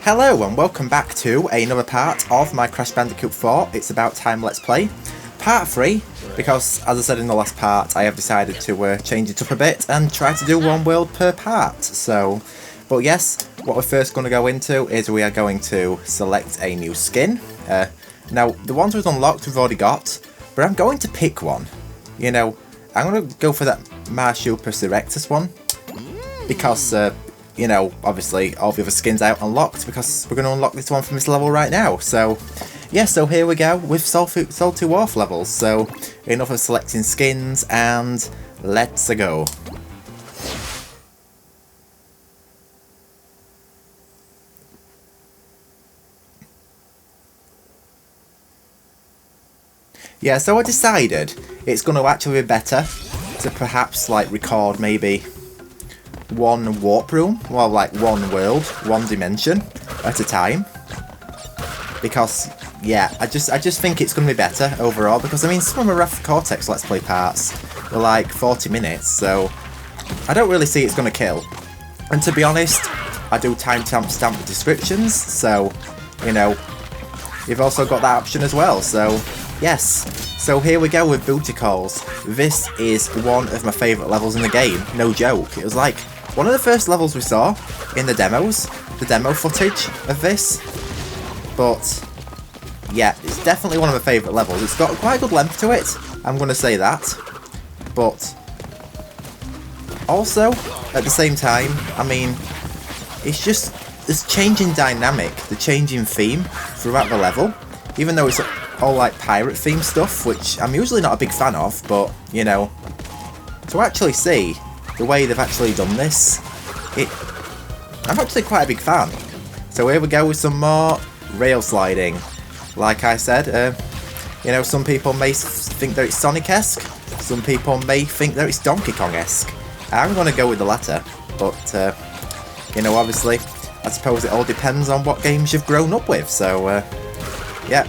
Hello and welcome back to another part of my Crash Bandicoot 4 It's About Time Let's Play. Part 3, because as I said in the last part, I have decided to change it up a bit and try to do one world per part. But yes, what we're first going to go into is we are going to select a new skin. Now, the ones we've unlocked we've already got, but I'm going to pick one. You know, I'm going to go for that Marsupilus Erectus one, because you know, obviously all the other skins out unlocked because we're going to unlock this one from this level right now. So, yeah, so here we go with Salty Wharf levels. So, enough of selecting skins and let's go. Yeah, so I decided it's going to actually be better to perhaps like record maybe one warp room, well, like one world, one dimension at a time, because yeah, I just think it's going to be better overall, because I mean some of my Wrath Cortex Let's Play parts were like 40 minutes, so I don't really see it's going to kill. And to be honest, I do timestamp the descriptions, so you know, you've also got that option as well. So yes, so here we go with Booty Calls. This is one of my favourite levels in the game, no joke. It was like one of the first levels we saw in the demos, the demo footage of this. But yeah, it's definitely one of my favourite levels. It's got quite a good length to it, I'm going to say that. But also, at the same time, I mean, it's just this changing dynamic, the changing theme throughout the level. Even though it's all like pirate theme stuff, which I'm usually not a big fan of, but you know, to actually see the way they've actually done this, I'm actually quite a big fan. So here we go with some more rail sliding. Like I said, you know, some people may think that it's Sonic-esque, some people may think that it's Donkey Kong-esque. I'm going to go with the latter, but you know, obviously, I suppose it all depends on what games you've grown up with. So yeah,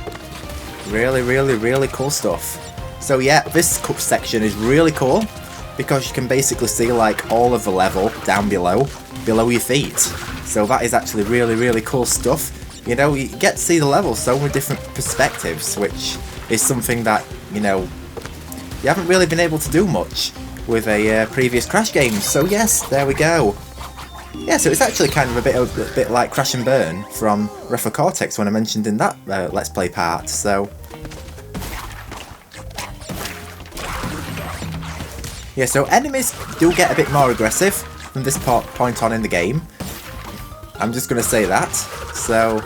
really cool stuff. So yeah, this cup section is really cool, because you can basically see like all of the level down below your feet. So that is actually really cool stuff. You know, you get to see the level so many different perspectives, which is something that, you know, you haven't really been able to do much with a previous Crash game. So yes, there we go. Yeah, so it's actually kind of a bit like Crash and Burn from Wrath Cortex when I mentioned in that Let's Play part. So yeah, so enemies do get a bit more aggressive from this point on in the game. I'm just going to say that. So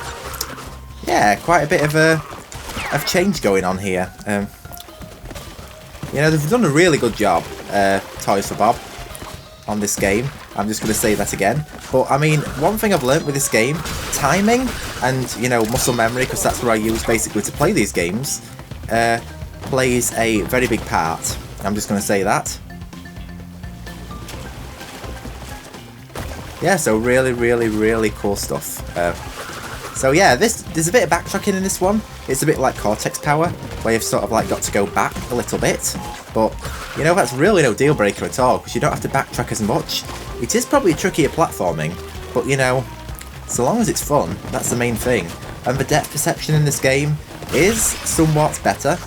yeah, quite a bit of change going on here. You know, they've done a really good job, Toys for Bob, on this game. I'm just going to say that again. But I mean, one thing I've learnt with this game, timing and, you know, muscle memory, because that's what I use basically to play these games, plays a very big part. I'm just going to say that. Yeah, so really cool stuff. So yeah, there's a bit of backtracking in this one. It's a bit like Cortex Power, where you've sort of like got to go back a little bit. But, you know, that's really no deal breaker at all, because you don't have to backtrack as much. It is probably trickier platforming, but you know, so long as it's fun, that's the main thing. And the depth perception in this game is somewhat better,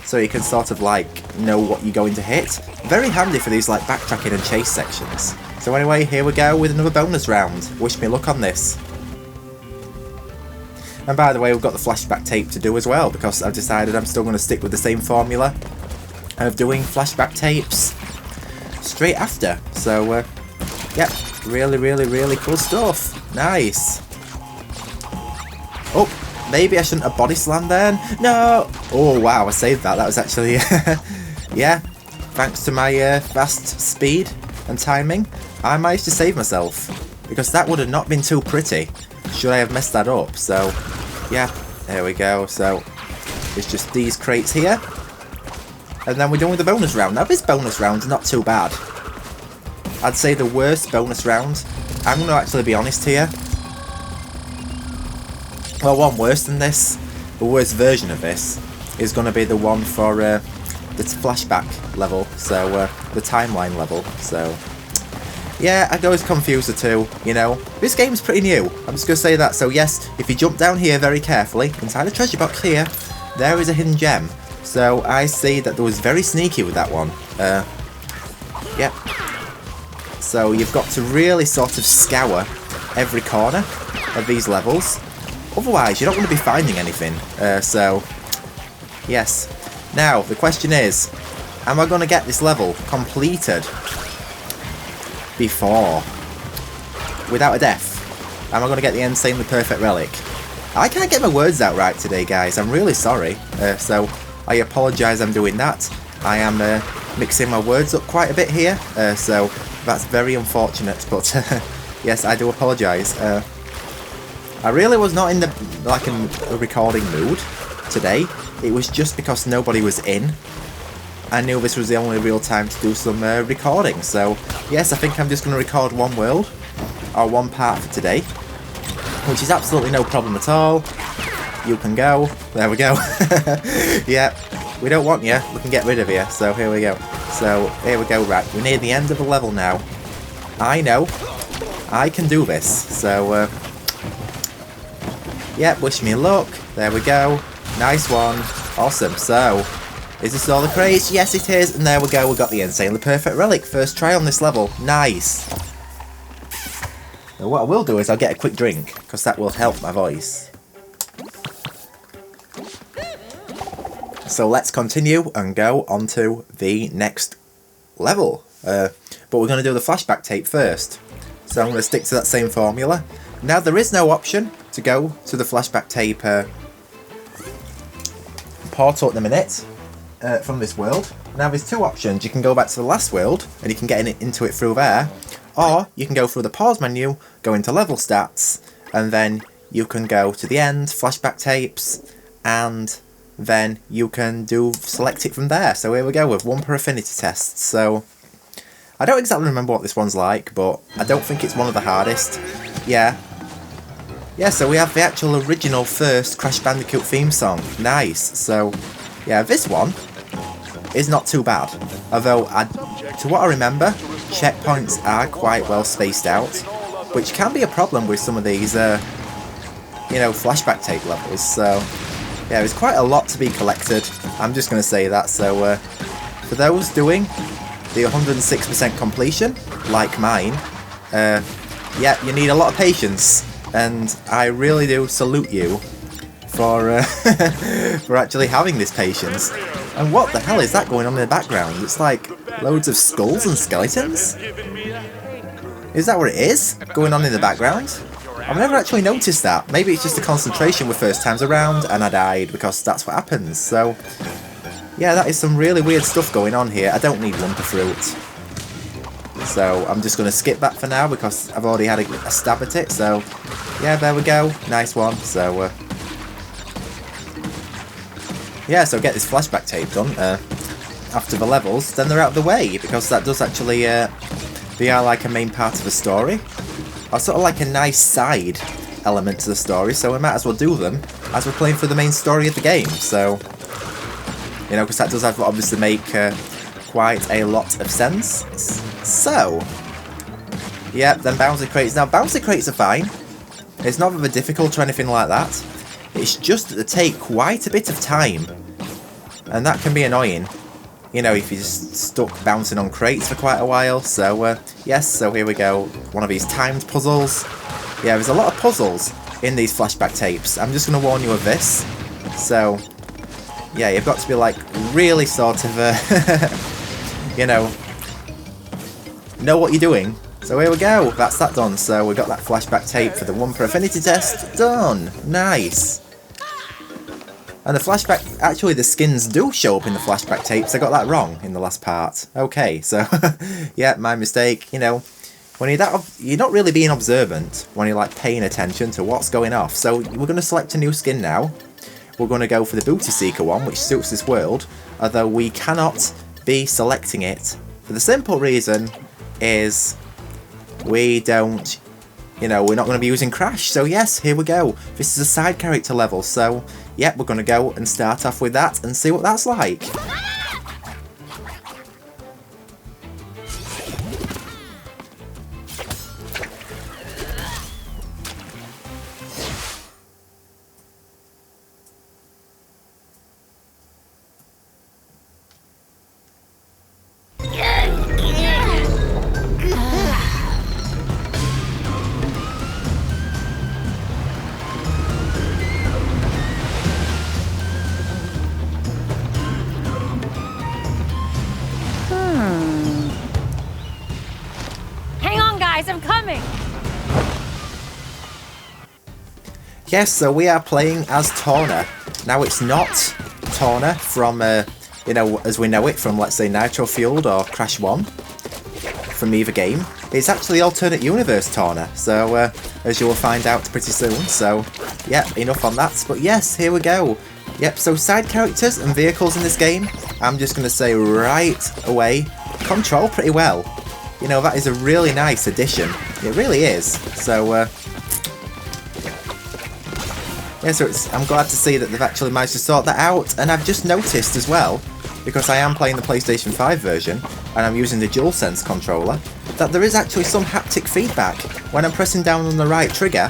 so you can sort of like know what you're going to hit. Very handy for these like backtracking and chase sections. So anyway, here we go with another bonus round. Wish me luck on this. And by the way, we've got the flashback tape to do as well, because I've decided I'm still going to stick with the same formula of doing flashback tapes straight after. So yeah, really cool stuff. Nice. Oh, maybe I shouldn't have body slammed then. No. Oh wow, I saved that. That was actually yeah, thanks to my fast speed and timing, I managed to save myself, because that would have not been too pretty should I have messed that up. So yeah, there we go. So it's just these crates here, and then we're done with the bonus round. Now this bonus round's not too bad. I'd say the worst bonus round, I'm going to actually be honest here, well, one worse than this, the worst version of this, is going to be the one for the flashback level, so the timeline level. So Yeah, I always confuse the two, you know. This game's pretty new, I'm just going to say that. So yes, if you jump down here very carefully, inside the treasure box here, there is a hidden gem. So I see that there was very sneaky with that one. Yep. So you've got to really sort of scour every corner of these levels. Otherwise, you're not going to be finding anything. So, yes. Now, the question is, am I going to get this level completed before, without a death? Am I going to get the insanely perfect relic? I can't get my words out right today, guys. I'm really sorry. So, I apologise I'm doing that. I am mixing my words up quite a bit here. So, that's very unfortunate. But, yes, I do apologise. I really was not in the a recording mood today. It was just because nobody was in. I knew this was the only real time to do some recording. So, yes, I think I'm just going to record one world, or one part for today, which is absolutely no problem at all. You can go. There we go. Yeah, we don't want you. We can get rid of you. So, here we go. So, here we go. Right, we're near the end of the level now. I know. I can do this. So, yeah, wish me luck. There we go. Nice one. Awesome. So, is this all the crates? Yes, it is. And there we go. We got the insanely perfect relic. First try on this level. Nice. Now, what I will do is I'll get a quick drink, because that will help my voice. So let's continue and go on to the next level. But we're going to do the flashback tape first. So I'm going to stick to that same formula. Now, there is no option to go to the flashback tape portal at the minute from this world. Now, there's two options. You can go back to the last world and you can get into it through there, or you can go through the pause menu, go into level stats, and then you can go to the end, flashback tapes, and then you can select it from there. So here we go with Wumpa Affinity tests. So I don't exactly remember what this one's like, but I don't think it's one of the hardest. Yeah, so we have the actual original first Crash Bandicoot theme song. Nice. So, yeah, this one is not too bad. Although, to what I remember, checkpoints are quite well spaced out, which can be a problem with some of these, flashback tape levels. So, yeah, there's quite a lot to be collected. I'm just going to say that. So, for those doing the 106% completion, like mine, yeah, you need a lot of patience. And I really do salute you for for actually having this patience. And what the hell is that going on in the background? It's like loads of skulls and skeletons? Is that what it is going on in the background? I've never actually noticed that. Maybe it's just the concentration with first times around and I died, because that's what happens. So, yeah, that is some really weird stuff going on here. I don't need Wumpa fruit. So I'm just going to skip that for now because I've already had a stab at it. So yeah, there we go. Nice one. So yeah, so get this flashback tape done after the levels. Then they're out of the way, because that does actually they are like a main part of the story, or sort of like a nice side element to the story. So we might as well do them as we're playing through the main story of the game. So, you know, because that does obviously make quite a lot of sense. So, yeah, then bouncy crates. Now, bouncy crates are fine. It's not very difficult or anything like that. It's just that they take quite a bit of time. And that can be annoying, you know, if you're just stuck bouncing on crates for quite a while. So, yes, so here we go. One of these timed puzzles. Yeah, there's a lot of puzzles in these flashback tapes. I'm just going to warn you of this. So, yeah, you've got to be, like, really sort of, you know what you're doing. So here we go, that's that done. So we got that flashback tape for the Wumpa Affinity test done. Nice. And the flashback, actually the skins do show up in the flashback tapes. I got that wrong in the last part. Okay, so yeah, my mistake. You know, when you're not really being observant when you're like paying attention to what's going off. So we're going to select a new skin now. We're going to go for the Booty Seeker one, which suits this world, although we cannot be selecting it for the simple reason is we don't, we're not going to be using Crash. So yes, here we go. This is a side character level. So, yeah, we're going to go and start off with that and see what that's like. Yes, so we are playing as Torna. Now it's not Torna from, you know, as we know it from, let's say, Nitro Fueled or Crash 1 from either game. It's actually alternate universe Torna, so as you will find out pretty soon. So, yeah, enough on that. But yes, here we go. Yep, so side characters and vehicles in this game, I'm just going to say right away, control pretty well. You know, that is a really nice addition. It really is. So, yeah, so I'm glad to see that they've actually managed to sort that out, and I've just noticed as well, because I am playing the PlayStation 5 version, and I'm using the DualSense controller, that there is actually some haptic feedback when I'm pressing down on the right trigger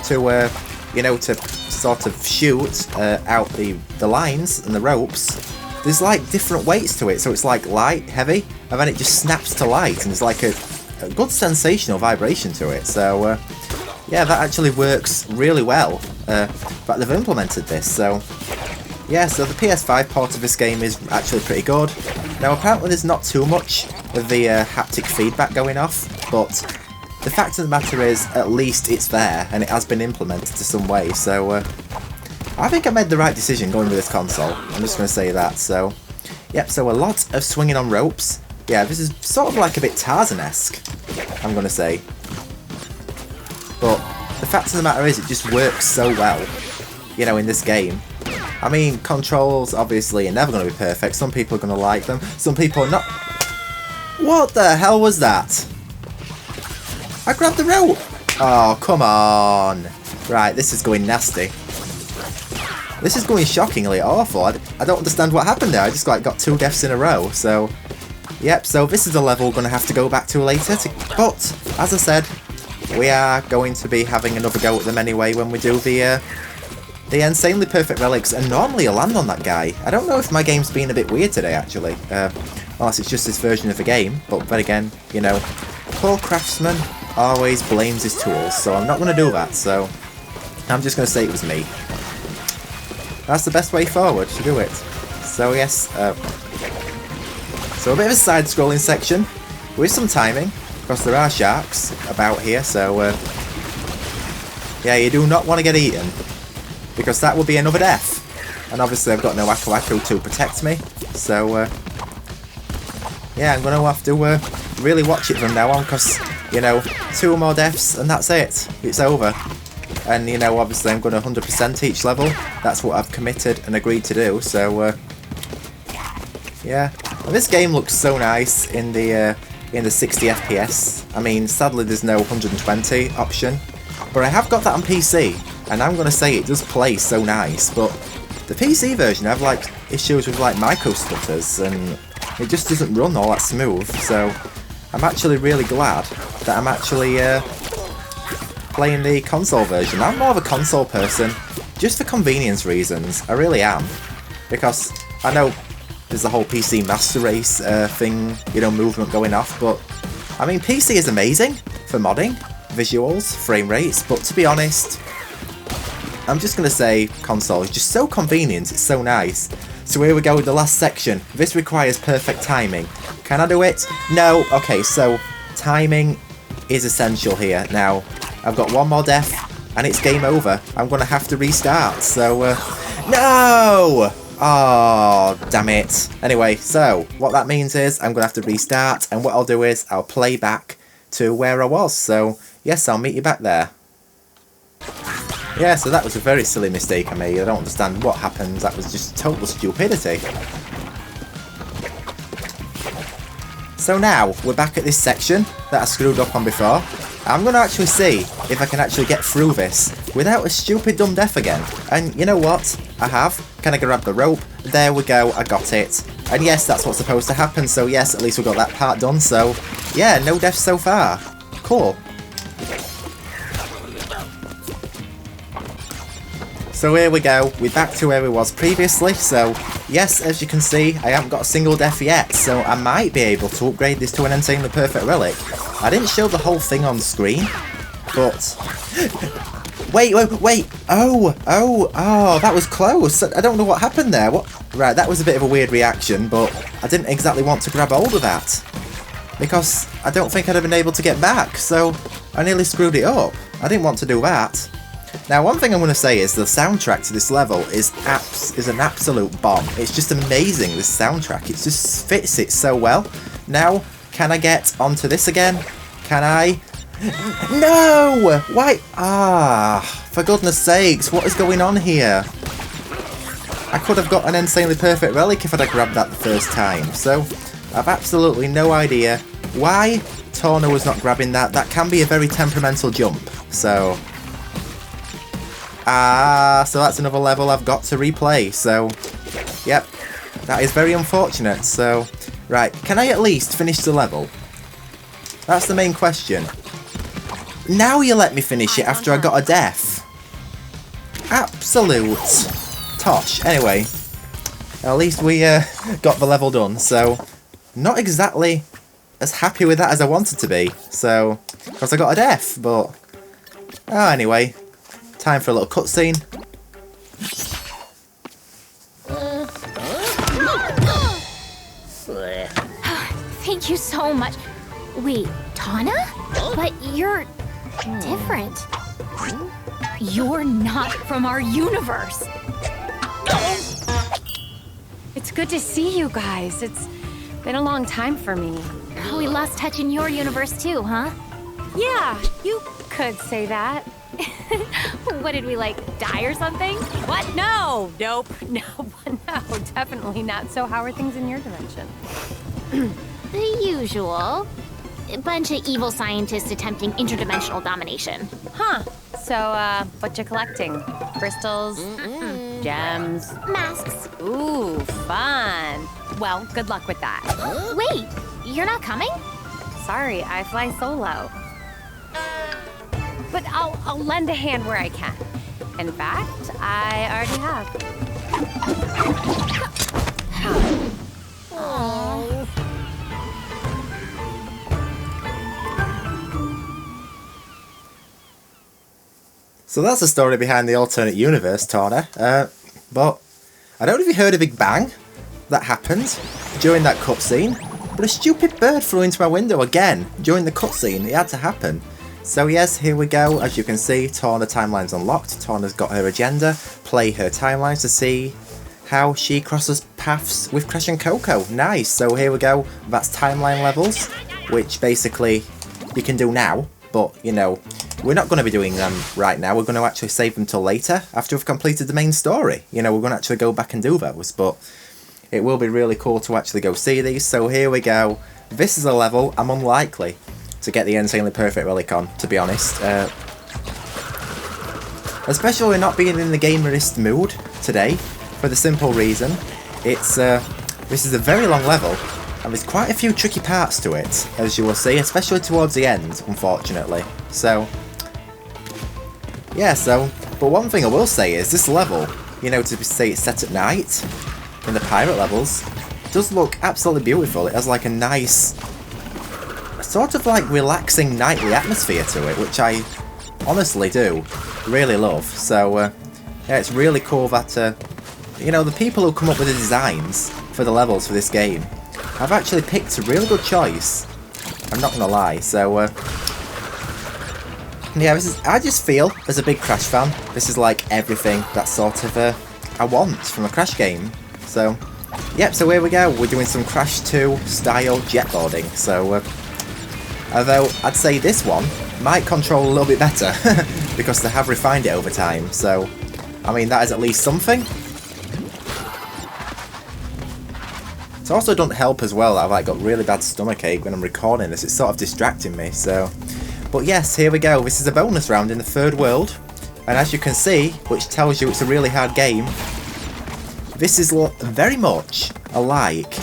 to, you know, to sort of shoot out the lines and the ropes. There's like different weights to it, so it's like light, heavy, and then it just snaps to light, and there's like a good sensational vibration to it, so yeah, that actually works really well, but they've implemented this, so yeah, so the PS5 port of this game is actually pretty good. Now apparently there's not too much of the haptic feedback going off, but the fact of the matter is, at least it's there, and it has been implemented to some way, so I think I made the right decision going with this console, I'm just going to say that, so yep, so a lot of swinging on ropes. Yeah, this is sort of like a bit Tarzan-esque, I'm going to say. But the fact of the matter is, it just works so well, you know, in this game. I mean, controls obviously are never going to be perfect. Some people are going to like them, some people are not. What the hell was that? I grabbed the rope! Oh, come on! Right, this is going nasty. This is going shockingly awful. I don't understand what happened there. I just like got 2 deaths in a row, so yep, so this is a level we're going to have to go back to later. But, as I said, we are going to be having another go at them anyway when we do the insanely perfect relics, and normally I land on that guy. I don't know if my game's been a bit weird today, actually, unless it's just this version of the game, but then again, you know, poor craftsman always blames his tools, so I'm not going to do that, so I'm just going to say it was me. That's the best way forward to do it. So yes, so a bit of a side-scrolling section with some timing, because there are sharks about here, so yeah, you do not want to get eaten, because that would be another death. And obviously I've got no Aku Aku to protect me, so yeah, I'm going to have to really watch it from now on, because, you know, 2 more deaths and that's it. It's over. And, you know, obviously I'm going to 100% each level. That's what I've committed and agreed to do, so yeah. And this game looks so nice in the 60 FPS. I mean, sadly there's no 120 option, but I have got that on PC, and I'm going to say it does play so nice, but the PC version I have like issues with like micro stutters, and it just doesn't run all that smooth, so I'm actually really glad that I'm actually playing the console version. I'm more of a console person, just for convenience reasons, I really am, because I know there's the whole PC Master Race thing, you know, movement going off, but I mean, PC is amazing for modding, visuals, frame rates, but to be honest, I'm just going to say console is just so convenient, it's so nice. So here we go with the last section. This requires perfect timing. Can I do it? No. Okay, so timing is essential here. Now, I've got 1 more death, and it's game over. I'm going to have to restart, so no! Oh, damn it. Anyway, so what that means is I'm going to have to restart, and what I'll do is I'll play back to where I was. So, yes, I'll meet you back there. Yeah, so that was a very silly mistake I made. I don't understand what happened. That was just total stupidity. So now, we're back at this section that I screwed up on before. I'm going to actually see if I can actually get through this without a stupid dumb death again. And you know what? I have. Can I grab the rope? There we go, I got it. And yes, that's what's supposed to happen, so yes, at least we got that part done, so yeah, no deaths so far. Cool. So here we go, we're back to where we was previously, so yes, as you can see, I haven't got a single death yet, so I might be able to upgrade this to an insanely perfect relic. I didn't show the whole thing on screen, but wait, oh, that was close. I don't know what happened there. Right, that was a bit of a weird reaction, but I didn't exactly want to grab hold of that, because I don't think I'd have been able to get back, so I nearly screwed it up. I didn't want to do that. Now, one thing I'm going to say is the soundtrack to this level is an absolute bomb. It's just amazing, this soundtrack. It just fits it so well. Now, can I get onto this again? Can I? No! Why? For goodness sakes, what is going on here? I could have got an insanely perfect relic if I'd have grabbed that the first time. So, I've absolutely no idea why Torna was not grabbing that. That can be a very temperamental jump. So... so that's another level I've got to replay. So, yep. That is very unfortunate. So, right. Can I at least finish the level? That's the main question. Now you let me finish it after I got a death. Absolute tosh. Anyway, at least we got the level done. So, not exactly as happy with that as I wanted to be. So, because I got a death. But, anyway. Time for a little cutscene. Thank you so much. Wait, Tana? But you're different. You're not from our universe. It's good to see you guys. It's been a long time for me. We lost touch in your universe too, huh? Yeah, you could say that. What did we, like, die or something? What? No! Nope. No, definitely not. So how are things in your dimension? The usual. A bunch of evil scientists attempting interdimensional domination. Huh. So, what you collecting? Crystals? Gems? Masks. Ooh, fun. Well, good luck with that. Wait, you're not coming? Sorry, I fly solo. But I'll lend a hand where I can. In fact, I already have. Aww. So that's the story behind the alternate universe, Torna. But I don't know if you heard a big bang that happened during that cutscene, but a stupid bird flew into my window again during the cutscene. It had to happen. So yes, here we go. As you can see, Torna timeline's unlocked. Torna's got her agenda. Play her timelines to see how she crosses paths with Crash and Coco. Nice. So here we go. That's timeline levels, which basically you can do now. But, you know, we're not going to be doing them right now. We're going to actually save them till later, after we've completed the main story. You know, we're going to actually go back and do those. But it will be really cool to actually go see these. So here we go. This is a level I'm unlikely to get the insanely perfect relic on, to be honest. Especially not being in the gamerist mood today, for the simple reason this is a very long level, and there's quite a few tricky parts to it, as you will see, especially towards the end, unfortunately. So, yeah, but one thing I will say is this level, you know, to say it's set at night, in the pirate levels, does look absolutely beautiful. It has like a nice, sort of like relaxing nightly atmosphere to it, which I honestly do really love. So yeah, it's really cool that you know, the people who come up with the designs for the levels for this game have actually picked a really good choice. I'm not gonna lie. So yeah, I just feel, as a big Crash fan, this is like everything that sort of I want from a Crash game. So yep, so here we go. We're doing some Crash 2 style jetboarding. So although I'd say this one might control a little bit better because they have refined it over time. So I mean, that is at least something. It also doesn't help as well that I've like got really bad stomachache when I'm recording this. It's sort of distracting me. So, but yes, here we go. This is a bonus round in the third world, and as you can see, which tells you it's a really hard game, this is very much like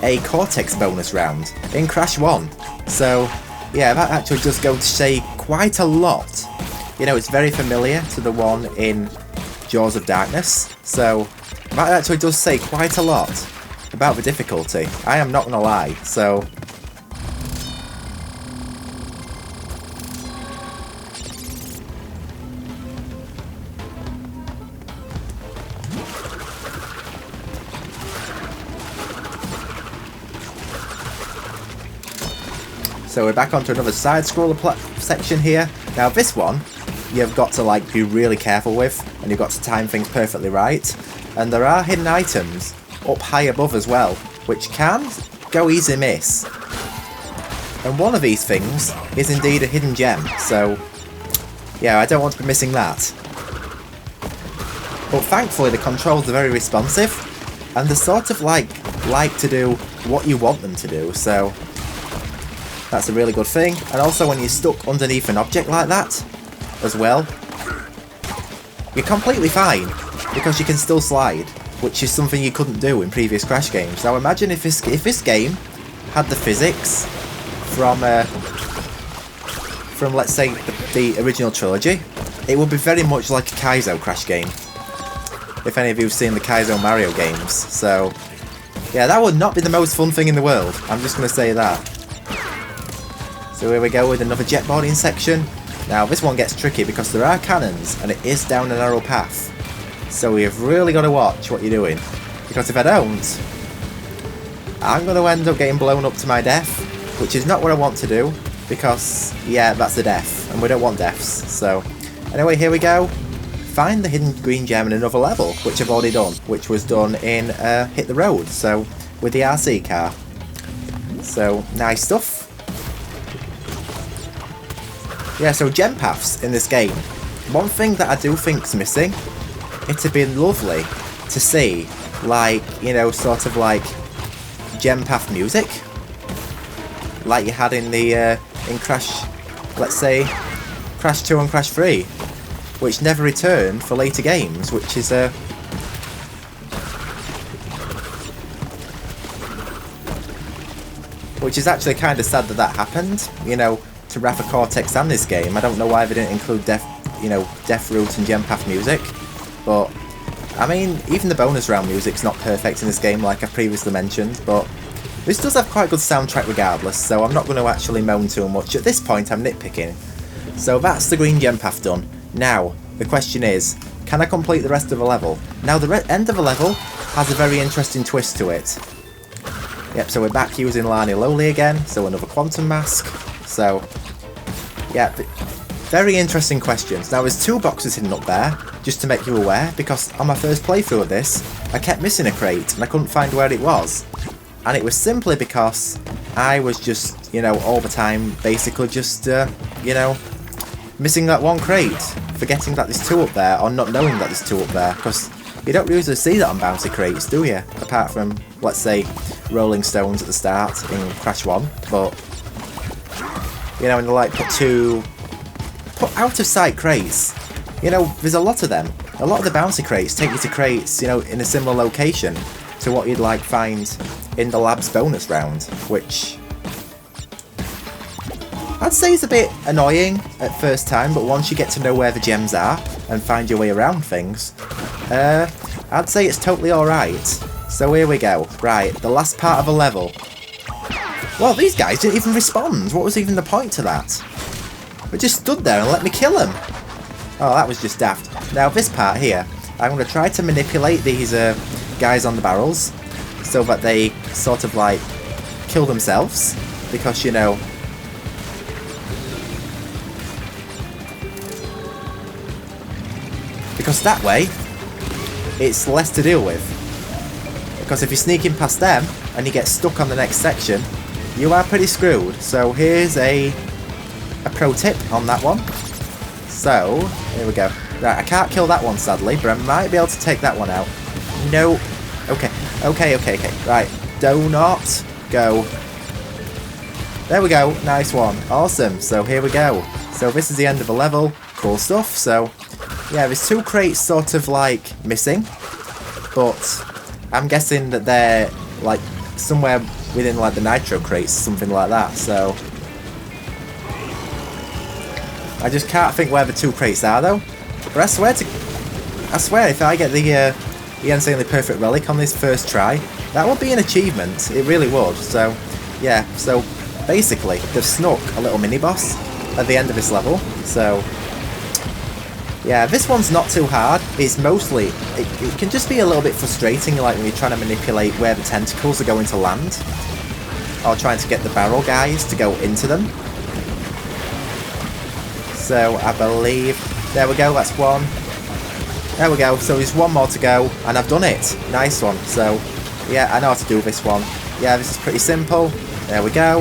a Cortex bonus round in Crash 1. So yeah, that actually does go to say quite a lot. You know, it's very familiar to the one in Jaws of Darkness. So that actually does say quite a lot about the difficulty. I am not gonna lie. So we're back onto another side-scroller section here. Now this one you've got to like be really careful with, and you've got to time things perfectly right. And there are hidden items up high above as well, which can go easy miss. And one of these things is indeed a hidden gem, so yeah, I don't want to be missing that. But thankfully the controls are very responsive, and they sort of like to do what you want them to do, so that's a really good thing. And also when you're stuck underneath an object like that as well, you're completely fine, because you can still slide, which is something you couldn't do in previous Crash games. Now imagine if this game had the physics from let's say the original trilogy, it would be very much like a Kaizo Crash game. If any of you have seen the Kaizo Mario games, so yeah, that would not be the most fun thing in the world. I'm just going to say that. So here we go with another jetboarding section. Now this one gets tricky because there are cannons and it is down a narrow path. So you've really got to watch what you're doing, because if I don't, I'm going to end up getting blown up to my death, which is not what I want to do, because yeah, that's a death and we don't want deaths. So anyway, here we go. Find the hidden green gem in another level, which I've already done, which was done in Hit the Road, so with the RC car. So nice stuff. Yeah, so gem paths in this game. One thing that I do think's missing, it'd be lovely to see, like, you know, sort of like gem path music, like you had in the in Crash, let's say Crash 2 and Crash 3, which never returned for later games, which is actually kind of sad that that happened, you know, to Rapha Cortex and this game. I don't know why they didn't include Death Route and gem path music, but I mean, even the bonus round music's not perfect in this game, like I've previously mentioned, but this does have quite a good soundtrack regardless, so I'm not going to actually moan too much. At this point, I'm nitpicking. So that's the green gem path done. Now, the question is, can I complete the rest of the level? Now, the end of the level has a very interesting twist to it. Yep, so we're back using Lani Loli again, so another quantum mask. So, yeah, very interesting questions. Now, there's 2 boxes hidden up there, just to make you aware, because on my first playthrough of this, I kept missing a crate, and I couldn't find where it was. And it was simply because I was just, you know, all the time, basically just, you know, missing that one crate, forgetting that there's 2 up there, or not knowing that there's 2 up there, because you don't usually see that on bouncy crates, do you? Apart from, let's say, Rolling Stones at the start in Crash 1, but, you know, and they like put out of sight crates. You know, there's a lot of them. A lot of the bouncy crates take you to crates, you know, in a similar location to what you'd like find in the lab's bonus round, which I'd say is a bit annoying at first time, but once you get to know where the gems are and find your way around things, I'd say it's totally alright. So here we go. Right, the last part of a level. Well, these guys didn't even respond. What was even the point to that? They just stood there and let me kill them. Oh, that was just daft. Now, this part here, I'm going to try to manipulate these guys on the barrels so that they sort of, like, kill themselves. Because, you know, because that way, it's less to deal with. Because if you're sneaking past them and you get stuck on the next section, you are pretty screwed. So here's a pro tip on that one. So, here we go. Right, I can't kill that one sadly, but I might be able to take that one out. No. Okay. Right, do not go. There we go, nice one. Awesome, so here we go. So this is the end of the level. Cool stuff. So, yeah, there's 2 crates sort of like missing, but I'm guessing that they're like somewhere within like the nitro crates, something like that. So I just can't think where the 2 crates are though. But I swear if I get the insanely perfect relic on this first try, that would be an achievement. It really would. So yeah, so basically they've snuck a little mini boss at the end of this level. So yeah, this one's not too hard. It's mostly, it can just be a little bit frustrating, like when you're trying to manipulate where the tentacles are going to land, or trying to get the barrel guys to go into them. So I believe There we go, that's one. There we go, so there's one more to go, and I've done it. Nice one. So, yeah, I know how to do this one. Yeah, this is pretty simple. There we go.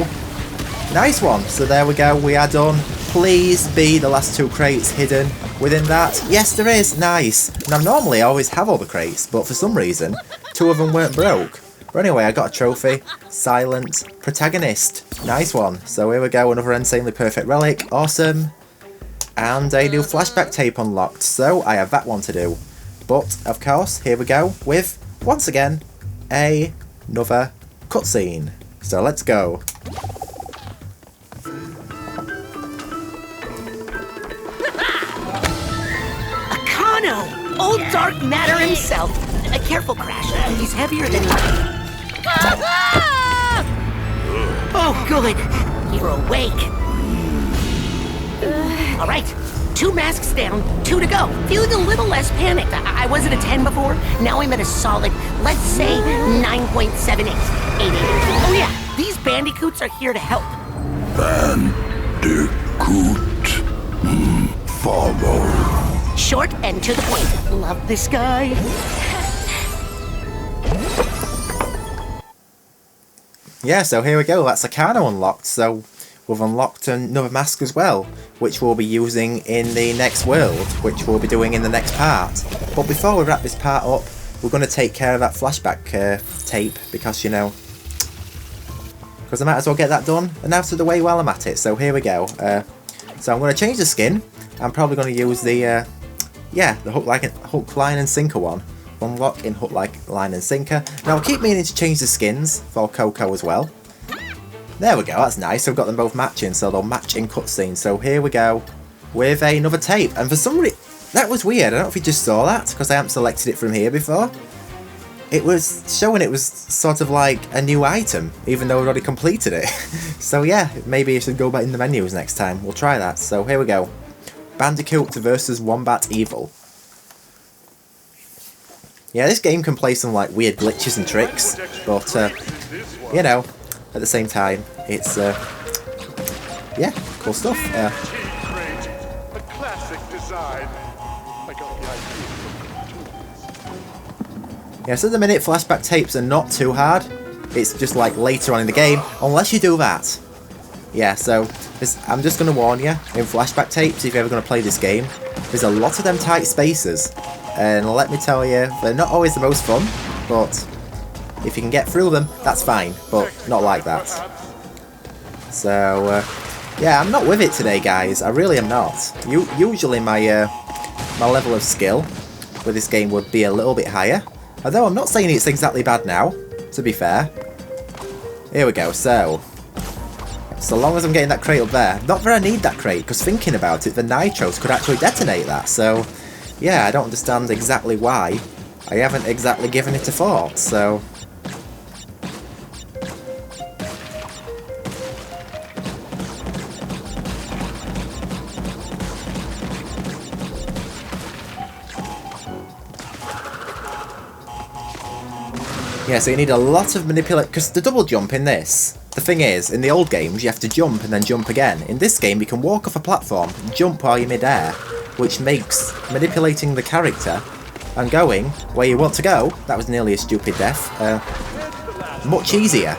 Nice one. So there we go, we are done. Please be the last 2 crates hidden within that. Yes, there is. Nice. Now, normally I always have all the crates, but for some reason, 2 of them weren't broke. But anyway, I got a trophy. Silent protagonist. Nice one. So here we go, another insanely perfect relic. Awesome. And a new flashback tape unlocked. So I have that one to do. But, of course, here we go with, once again, another cutscene. So let's go. Akano! Old dark matter himself. A careful, Crash. He's heavier than you. Oh, good. You're awake. All right. 2 masks down, 2 to go. Feeling a little less panicked. I was at a 10 before. Now I'm at a solid, let's say, 9.78. 88. Oh yeah, these bandicoots are here to help. Bandicoot. Follow. Short and to the point. Love this guy. Yeah, so here we go, that's Akano unlocked, so we've unlocked another mask as well, which we'll be using in the next world, which we'll be doing in the next part. But before we wrap this part up, we're going to take care of that flashback tape, because, you know, because I might as well get that done and out of the way while I'm at it. So here we go. So I'm going to change the skin. I'm probably going to use the, the hook, line and sinker one. Unlock in hook, line and sinker. Now I'll keep meaning to change the skins for Coco as well. There we go, that's nice. I've got them both matching, so they'll match in cutscenes. So here we go with another tape. And for some reason, that was weird. I don't know if you just saw that, because I haven't selected it from here before. It was showing it was sort of like a new item, even though I'd already completed it. So yeah, maybe I should go back in the menus next time. We'll try that. So here we go. Bandicoot versus Wombat Eval. Yeah, this game can play some like weird glitches and tricks, but you know, at the same time, it's yeah, cool stuff. A classic design. I got the idea. Yeah, so at the minute, flashback tapes are not too hard. It's just like later on in the game, unless you do that. Yeah, so I'm just going to warn you, in flashback tapes, if you're ever going to play this game, there's a lot of them tight spaces. And let me tell you, they're not always the most fun, but if you can get through them, that's fine, but not like that. So, yeah, I'm not with it today, guys. I really am not. Usually my my level of skill with this game would be a little bit higher. Although I'm not saying it's exactly bad now, to be fair. Here we go, so long as I'm getting that crate up there. Not that I need that crate, because thinking about it, the nitros could actually detonate that, so yeah, I don't understand exactly why I haven't exactly given it a thought, so yeah, so you need a lot of manipulate, because the double jump in this, the thing is, in the old games you have to jump and then jump again. In this game you can walk off a platform, jump while you're mid-air, which makes manipulating the character and going where you want to go, that was nearly a stupid death, much easier.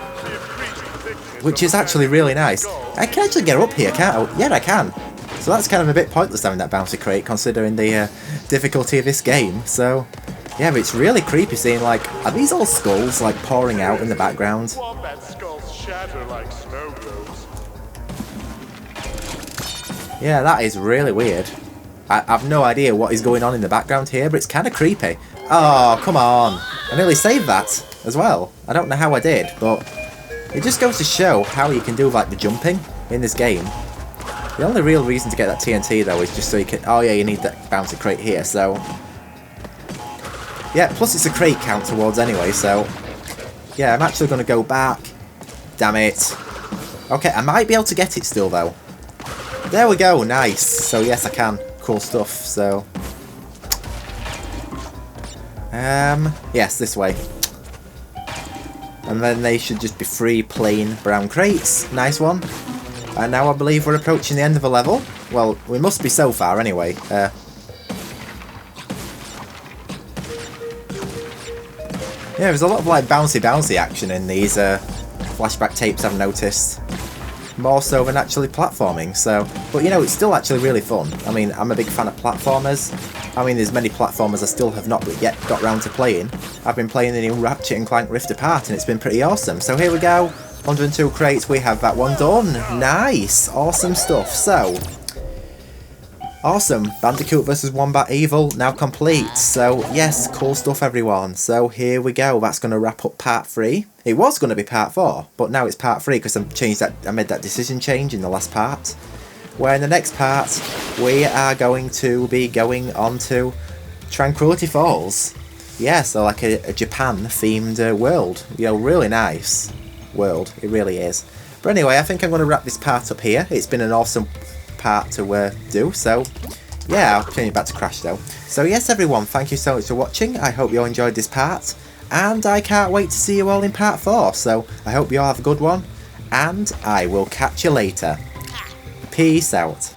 Which is actually really nice. I can actually get up here, can't I? Yeah, I can. So that's kind of a bit pointless having that bouncy crate, considering the difficulty of this game, so yeah, but it's really creepy seeing, like, are these all skulls, like, pouring out in the background? Wombat skulls shatter like snow globes. Yeah, that is really weird. I've no idea what is going on in the background here, but it's kind of creepy. Oh, come on. I nearly saved that as well. I don't know how I did, but it just goes to show how you can do, like, the jumping in this game. The only real reason to get that TNT, though, is just so you can... Oh, yeah, you need that bouncy crate here, so... Yeah, plus it's a crate count towards anyway, so... Yeah, I'm actually going to go back. Damn it. Okay, I might be able to get it still, though. There we go, nice. So, yes, I can. Cool stuff, so... Yes, this way. And then they should just be 3 plain brown crates. Nice one. And now I believe we're approaching the end of the level. Well, we must be so far anyway. Yeah, there's a lot of like bouncy action in these flashback tapes, I've noticed. More so than actually platforming, so... But you know, it's still actually really fun. I mean, I'm a big fan of platformers. I mean, there's many platformers I still have not yet got round to playing. I've been playing the new Ratchet & Clank Rift Apart, and it's been pretty awesome. So here we go, 102 crates, we have that one done. Nice! Awesome stuff. So... Awesome, Bandicoot vs Wombat Eval now complete, so yes, cool stuff everyone. So here we go, that's going to wrap up part 3. It was going to be part 4, but now it's part 3 because I made that decision change in the last part. Where in the next part, we are going to be going on to Tranquility Falls. Yeah, so like a Japan-themed world. You know, really nice world, it really is. But anyway, I think I'm going to wrap this part up here. It's been an awesome part to do, so yeah, I'll turn it back to Crash though. So yes everyone, thank you so much for watching. I hope you all enjoyed this part, and I can't wait to see you all in part 4, so I hope you all have a good one, and I will catch you later. Peace out.